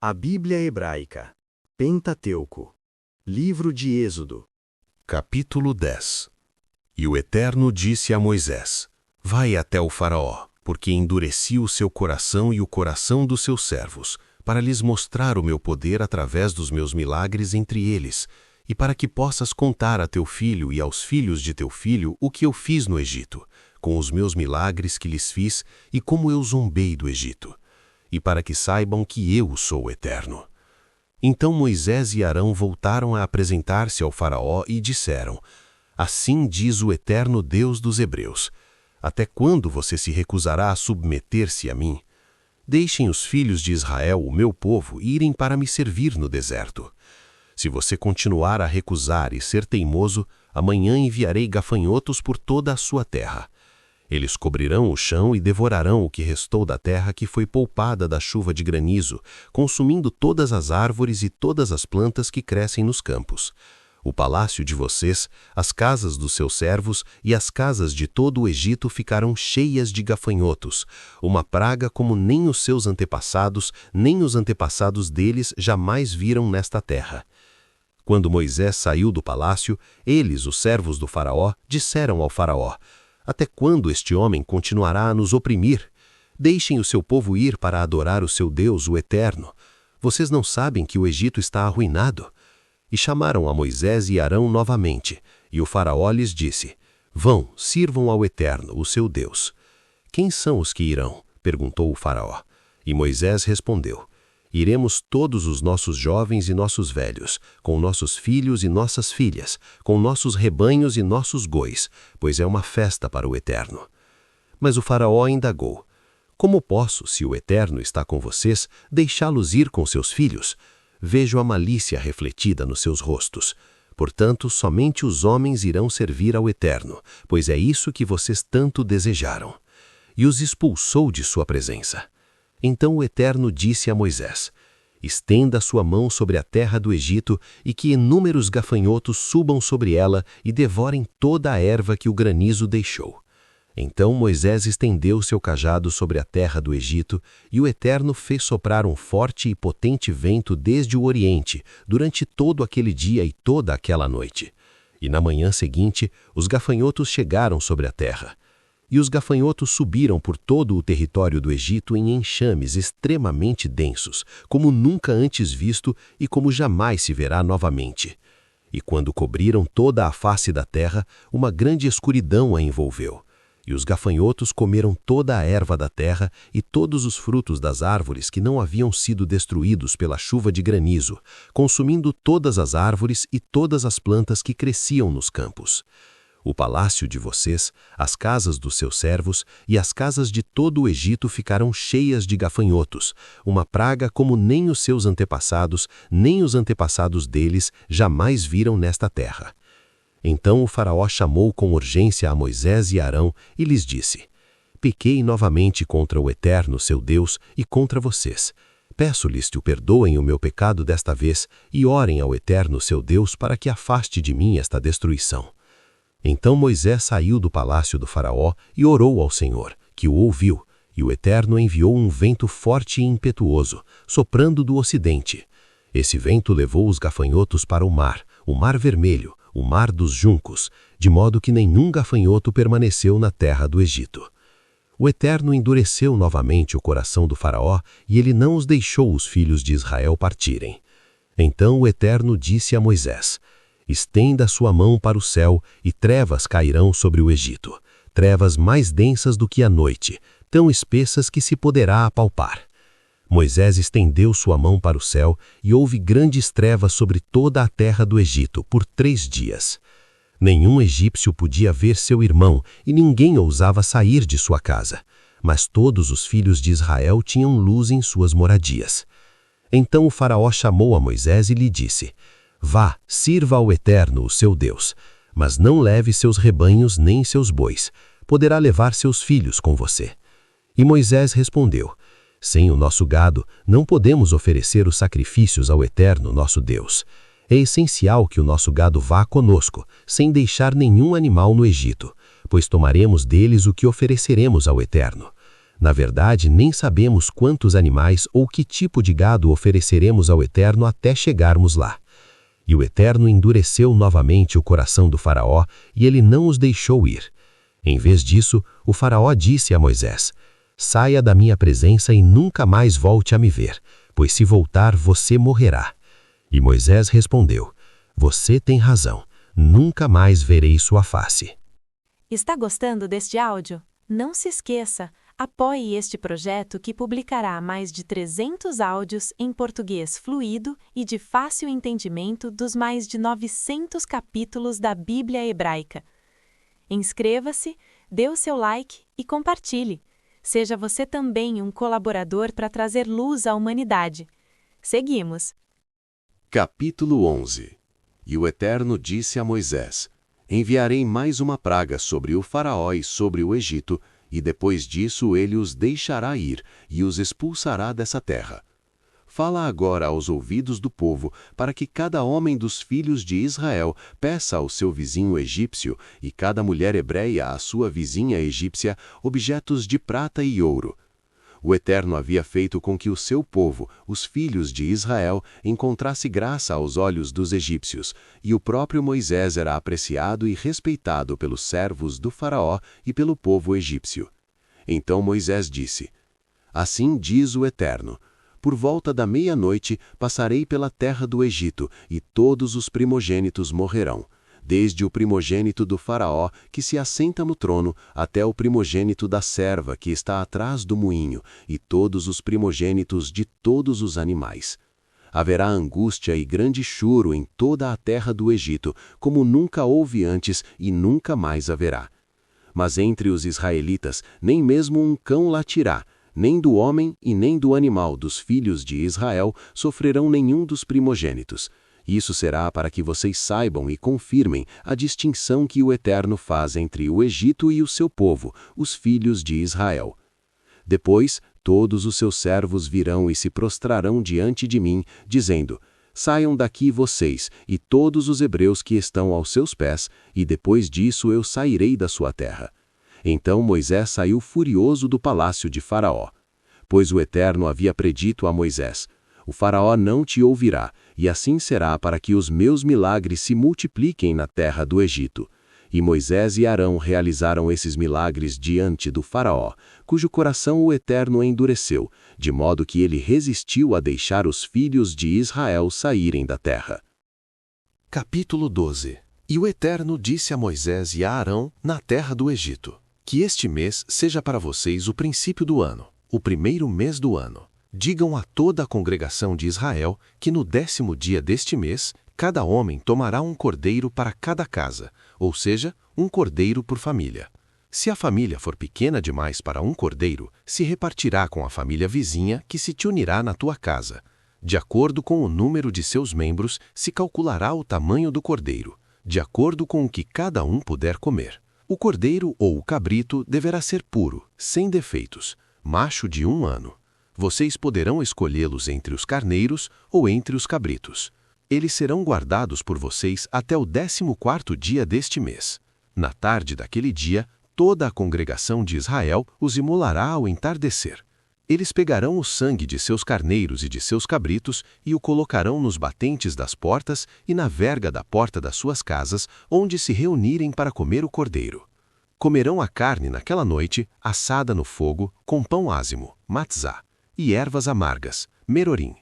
A Bíblia Hebraica, Pentateuco, Livro de Êxodo. Capítulo 10. E o Eterno disse a Moisés: Vai até o Faraó, porque endureci o seu coração e o coração dos seus servos, para lhes mostrar o meu poder através dos meus milagres entre eles, e para que possas contar a teu filho e aos filhos de teu filho o que eu fiz no Egito, com os meus milagres que lhes fiz e como eu zombei do Egito, e para que saibam que eu sou o Eterno. Então Moisés e Arão voltaram a apresentar-se ao Faraó e disseram: Assim diz o Eterno Deus dos Hebreus: Até quando você se recusará a submeter-se a mim? Deixem os filhos de Israel, o meu povo, irem para me servir no deserto. Se você continuar a recusar e ser teimoso, amanhã enviarei gafanhotos por toda a sua terra. Eles cobrirão o chão e devorarão o que restou da terra que foi poupada da chuva de granizo, consumindo todas as árvores e todas as plantas que crescem nos campos. O palácio de vocês, as casas dos seus servos e as casas de todo o Egito ficarão cheias de gafanhotos, uma praga como nem os seus antepassados, nem os antepassados deles jamais viram nesta terra. Quando Moisés saiu do palácio, eles, os servos do Faraó, disseram ao Faraó: Até quando este homem continuará a nos oprimir? Deixem o seu povo ir para adorar o seu Deus, o Eterno. Vocês não sabem que o Egito está arruinado? E chamaram a Moisés e Arão novamente, e o Faraó lhes disse: Vão, sirvam ao Eterno, o seu Deus. Quem são os que irão? Perguntou o Faraó. E Moisés respondeu: Iremos todos os nossos jovens e nossos velhos, com nossos filhos e nossas filhas, com nossos rebanhos e nossos bois, pois é uma festa para o Eterno. Mas o Faraó indagou: Como posso, se o Eterno está com vocês, deixá-los ir com seus filhos? Vejo a malícia refletida nos seus rostos. Portanto, somente os homens irão servir ao Eterno, pois é isso que vocês tanto desejaram. E os expulsou de sua presença. Então o Eterno disse a Moisés: Estenda sua mão sobre a terra do Egito e que inúmeros gafanhotos subam sobre ela e devorem toda a erva que o granizo deixou. Então Moisés estendeu seu cajado sobre a terra do Egito, e o Eterno fez soprar um forte e potente vento desde o Oriente, durante todo aquele dia e toda aquela noite. E na manhã seguinte, os gafanhotos chegaram sobre a terra. E os gafanhotos subiram por todo o território do Egito em enxames extremamente densos, como nunca antes visto e como jamais se verá novamente. E quando cobriram toda a face da terra, uma grande escuridão a envolveu. E os gafanhotos comeram toda a erva da terra e todos os frutos das árvores que não haviam sido destruídos pela chuva de granizo, consumindo todas as árvores e todas as plantas que cresciam nos campos. O palácio de vocês, as casas dos seus servos e as casas de todo o Egito ficaram cheias de gafanhotos, uma praga como nem os seus antepassados, nem os antepassados deles jamais viram nesta terra. Então o Faraó chamou com urgência a Moisés e Arão e lhes disse: Pequei novamente contra o Eterno, seu Deus, e contra vocês. Peço-lhes que o perdoem o meu pecado desta vez e orem ao Eterno, seu Deus, para que afaste de mim esta destruição. Então Moisés saiu do palácio do Faraó e orou ao Senhor, que o ouviu, e o Eterno enviou um vento forte e impetuoso, soprando do ocidente. Esse vento levou os gafanhotos para o Mar Vermelho, o Mar dos Juncos, de modo que nenhum gafanhoto permaneceu na terra do Egito. O Eterno endureceu novamente o coração do Faraó e ele não os deixou os filhos de Israel partirem. Então o Eterno disse a Moisés: Estenda sua mão para o céu e trevas cairão sobre o Egito, trevas mais densas do que a noite, tão espessas que se poderá apalpar. Moisés estendeu sua mão para o céu e houve grandes trevas sobre toda a terra do Egito por 3 dias. Nenhum egípcio podia ver seu irmão e ninguém ousava sair de sua casa, mas todos os filhos de Israel tinham luz em suas moradias. Então o Faraó chamou a Moisés e lhe disse: Vá, sirva ao Eterno, o seu Deus, mas não leve seus rebanhos nem seus bois, poderá levar seus filhos com você. E Moisés respondeu: Sem o nosso gado, não podemos oferecer os sacrifícios ao Eterno, nosso Deus. É essencial que o nosso gado vá conosco, sem deixar nenhum animal no Egito, pois tomaremos deles o que ofereceremos ao Eterno. Na verdade, nem sabemos quantos animais ou que tipo de gado ofereceremos ao Eterno até chegarmos lá. E o Eterno endureceu novamente o coração do faraó, e ele não os deixou ir. Em vez disso, o faraó disse a Moisés: saia da minha presença e nunca mais volte a me ver, pois se voltar você morrerá. E Moisés respondeu: você tem razão, nunca mais verei sua face. Está gostando deste áudio? Não se esqueça, apoie este projeto que publicará mais de 300 áudios em português fluido e de fácil entendimento dos mais de 900 capítulos da Bíblia hebraica. Inscreva-se, dê o seu like e compartilhe. Seja você também um colaborador para trazer luz à humanidade. Seguimos. Capítulo 11. E o Eterno disse a Moisés: enviarei mais uma praga sobre o faraó e sobre o Egito, e depois disso ele os deixará ir e os expulsará dessa terra. Fala agora aos ouvidos do povo, para que cada homem dos filhos de Israel peça ao seu vizinho egípcio e cada mulher hebreia à sua vizinha egípcia objetos de prata e ouro. O Eterno havia feito com que o seu povo, os filhos de Israel, encontrasse graça aos olhos dos egípcios, e o próprio Moisés era apreciado e respeitado pelos servos do faraó e pelo povo egípcio. Então Moisés disse: assim diz o Eterno: por volta da meia-noite passarei pela terra do Egito, e todos os primogênitos morrerão, desde o primogênito do faraó, que se assenta no trono, até o primogênito da serva, que está atrás do moinho, e todos os primogênitos de todos os animais. Haverá angústia e grande choro em toda a terra do Egito, como nunca houve antes e nunca mais haverá. Mas entre os israelitas nem mesmo um cão latirá, nem do homem e nem do animal dos filhos de Israel sofrerão nenhum dos primogênitos. Isso será para que vocês saibam e confirmem a distinção que o Eterno faz entre o Egito e o seu povo, os filhos de Israel. Depois, todos os seus servos virão e se prostrarão diante de mim, dizendo: saiam daqui vocês, e todos os hebreus que estão aos seus pés, e depois disso eu sairei da sua terra. Então Moisés saiu furioso do palácio de Faraó. Pois o Eterno havia predito a Moisés: o Faraó não te ouvirá, e assim será para que os meus milagres se multipliquem na terra do Egito. E Moisés e Arão realizaram esses milagres diante do Faraó, cujo coração o Eterno endureceu, de modo que ele resistiu a deixar os filhos de Israel saírem da terra. Capítulo 12. E o Eterno disse a Moisés e a Arão na terra do Egito: que este mês seja para vocês o princípio do ano, o primeiro mês do ano. Digam a toda a congregação de Israel que no 10º dia deste mês, cada homem tomará um cordeiro para cada casa, ou seja, um cordeiro por família. Se a família for pequena demais para um cordeiro, se repartirá com a família vizinha que se te unirá na tua casa. De acordo com o número de seus membros, se calculará o tamanho do cordeiro, de acordo com o que cada um puder comer. O cordeiro ou o cabrito deverá ser puro, sem defeitos, macho de 1 ano. Vocês poderão escolhê-los entre os carneiros ou entre os cabritos. Eles serão guardados por vocês até o 14º dia deste mês. Na tarde daquele dia, toda a congregação de Israel os imolará ao entardecer. Eles pegarão o sangue de seus carneiros e de seus cabritos e o colocarão nos batentes das portas e na verga da porta das suas casas, onde se reunirem para comer o cordeiro. Comerão a carne naquela noite, assada no fogo, com pão ázimo, matzá, e ervas amargas, merorim.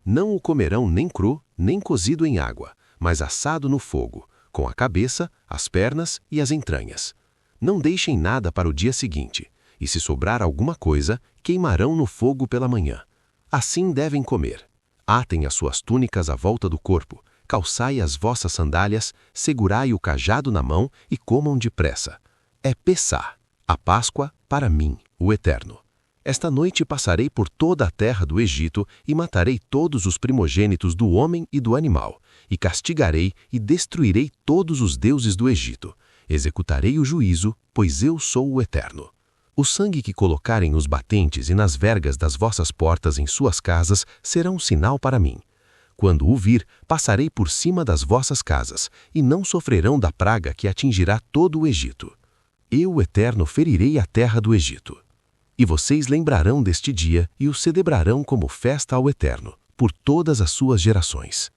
Não o comerão nem cru, nem cozido em água, mas assado no fogo, com a cabeça, as pernas e as entranhas. Não deixem nada para o dia seguinte, e se sobrar alguma coisa, queimarão no fogo pela manhã. Assim devem comer. Atem as suas túnicas à volta do corpo, calçai as vossas sandálias, segurai o cajado na mão e comam depressa. É Pessá, a Páscoa para mim, o Eterno. Esta noite passarei por toda a terra do Egito e matarei todos os primogênitos do homem e do animal, e castigarei e destruirei todos os deuses do Egito. Executarei o juízo, pois eu sou o Eterno. O sangue que colocarem nos batentes e nas vergas das vossas portas em suas casas será um sinal para mim. Quando o vir, passarei por cima das vossas casas, e não sofrerão da praga que atingirá todo o Egito. Eu, o Eterno, ferirei a terra do Egito. E vocês lembrarão deste dia e o celebrarão como festa ao Eterno, por todas as suas gerações.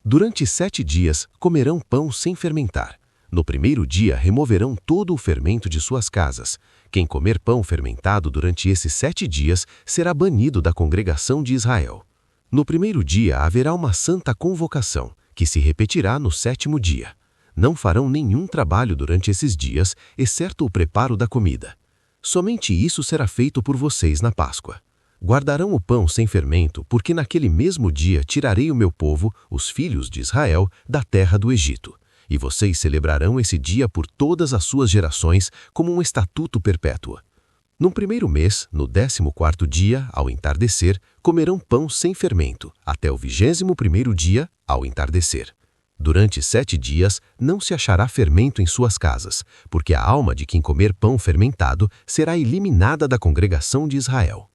Durante 7 dias comerão pão sem fermentar. No primeiro dia removerão todo o fermento de suas casas. Quem comer pão fermentado durante esses 7 dias será banido da congregação de Israel. No primeiro dia haverá uma santa convocação, que se repetirá no 7º dia. Não farão nenhum trabalho durante esses dias, exceto o preparo da comida. Somente isso será feito por vocês na Páscoa. Guardarão o pão sem fermento, porque naquele mesmo dia tirarei o meu povo, os filhos de Israel, da terra do Egito. E vocês celebrarão esse dia por todas as suas gerações como um estatuto perpétuo. No primeiro mês, no 14º dia, ao entardecer, comerão pão sem fermento, até o 21º dia, ao entardecer. Durante 7 dias não se achará fermento em suas casas, porque a alma de quem comer pão fermentado será eliminada da congregação de Israel.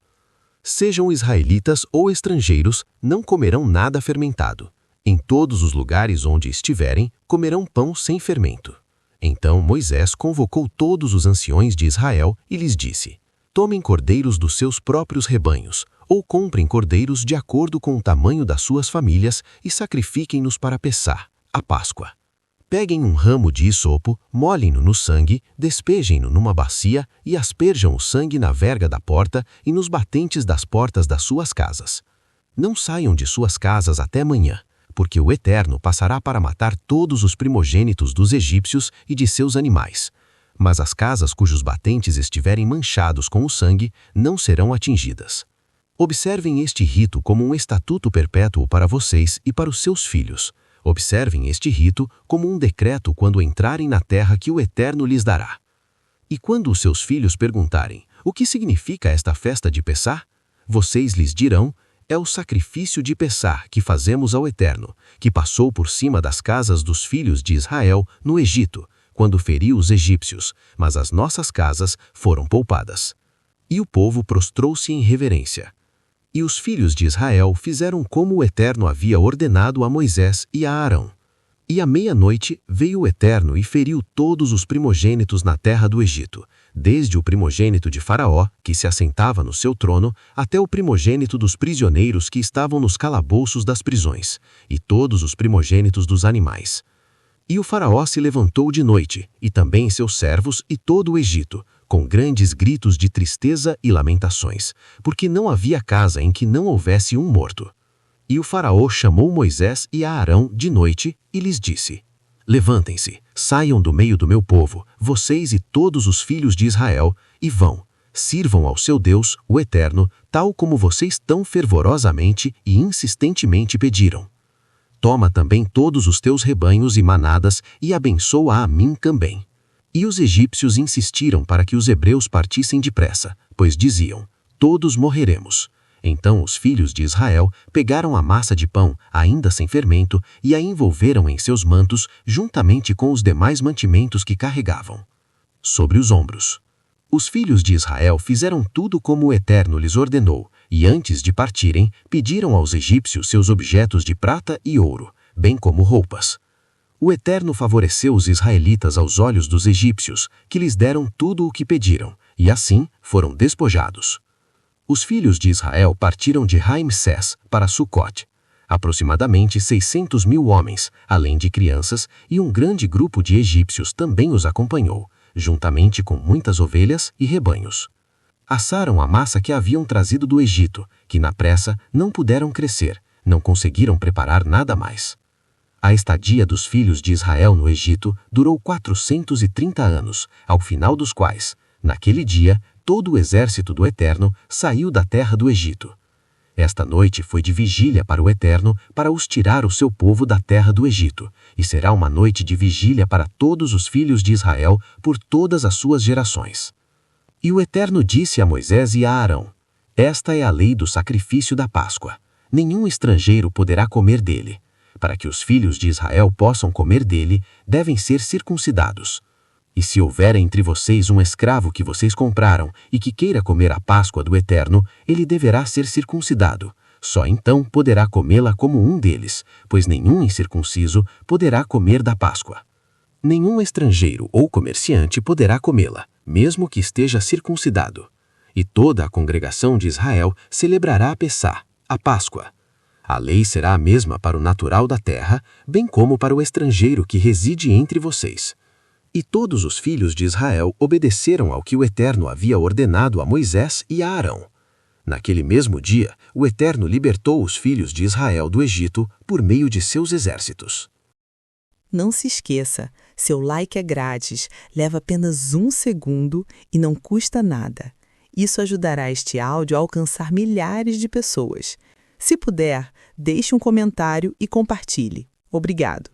Sejam israelitas ou estrangeiros, não comerão nada fermentado. Em todos os lugares onde estiverem, comerão pão sem fermento. Então Moisés convocou todos os anciões de Israel e lhes disse: tomem cordeiros dos seus próprios rebanhos, ou comprem cordeiros de acordo com o tamanho das suas famílias e sacrifiquem-nos para Pessá, a Páscoa. Peguem um ramo de hisopo, molhem-no no sangue, despejem-no numa bacia e asperjam o sangue na verga da porta e nos batentes das portas das suas casas. Não saiam de suas casas até amanhã, porque o Eterno passará para matar todos os primogênitos dos egípcios e de seus animais. Mas as casas cujos batentes estiverem manchados com o sangue não serão atingidas. Observem este rito como um estatuto perpétuo para vocês e para os seus filhos. Observem este rito como um decreto quando entrarem na terra que o Eterno lhes dará. E quando os seus filhos perguntarem: o que significa esta festa de Pessá? Vocês lhes dirão: é o sacrifício de Pessá que fazemos ao Eterno, que passou por cima das casas dos filhos de Israel no Egito, quando feriu os egípcios, mas as nossas casas foram poupadas. E o povo prostrou-se em reverência. E os filhos de Israel fizeram como o Eterno havia ordenado a Moisés e a Arão. E à meia-noite veio o Eterno e feriu todos os primogênitos na terra do Egito, desde o primogênito de Faraó, que se assentava no seu trono, até o primogênito dos prisioneiros que estavam nos calabouços das prisões, e todos os primogênitos dos animais. E o Faraó se levantou de noite, e também seus servos e todo o Egito, com grandes gritos de tristeza e lamentações, porque não havia casa em que não houvesse um morto. E o Faraó chamou Moisés e a Arão de noite e lhes disse: levantem-se, saiam do meio do meu povo, vocês e todos os filhos de Israel, e vão, sirvam ao seu Deus, o Eterno, tal como vocês tão fervorosamente e insistentemente pediram. Toma também todos os teus rebanhos e manadas e abençoa a mim também. E os egípcios insistiram para que os hebreus partissem depressa, pois diziam: todos morreremos. Então os filhos de Israel pegaram a massa de pão, ainda sem fermento, e a envolveram em seus mantos, juntamente com os demais mantimentos que carregavam sobre os ombros. Os filhos de Israel fizeram tudo como o Eterno lhes ordenou, e antes de partirem, pediram aos egípcios seus objetos de prata e ouro, bem como roupas. O Eterno favoreceu os israelitas aos olhos dos egípcios, que lhes deram tudo o que pediram, e assim foram despojados. Os filhos de Israel partiram de Raimsés para Sucote, aproximadamente 600.000 homens, além de crianças, e um grande grupo de egípcios também os acompanhou, juntamente com muitas ovelhas e rebanhos. Assaram a massa que haviam trazido do Egito, que na pressa não puderam crescer, não conseguiram preparar nada mais. A estadia dos filhos de Israel no Egito durou 430 anos, ao final dos quais, naquele dia, todo o exército do Eterno saiu da terra do Egito. Esta noite foi de vigília para o Eterno, para os tirar o seu povo da terra do Egito, e será uma noite de vigília para todos os filhos de Israel por todas as suas gerações. E o Eterno disse a Moisés e a Arão: esta é a lei do sacrifício da Páscoa. Nenhum estrangeiro poderá comer dele. Para que os filhos de Israel possam comer dele, devem ser circuncidados. E se houver entre vocês um escravo que vocês compraram e que queira comer a Páscoa do Eterno, ele deverá ser circuncidado. Só então poderá comê-la como um deles, pois nenhum incircunciso poderá comer da Páscoa. Nenhum estrangeiro ou comerciante poderá comê-la, mesmo que esteja circuncidado. e toda a congregação de Israel celebrará a Pessá, a Páscoa. A lei será a mesma para o natural da terra, bem como para o estrangeiro que reside entre vocês. E todos os filhos de Israel obedeceram ao que o Eterno havia ordenado a Moisés e a Arão. Naquele mesmo dia, o Eterno libertou os filhos de Israel do Egito por meio de seus exércitos. Não se esqueça, seu like é grátis, leva apenas 1 segundo e não custa nada. Isso ajudará este áudio a alcançar milhares de pessoas. Se puder, deixe um comentário e compartilhe. Obrigado.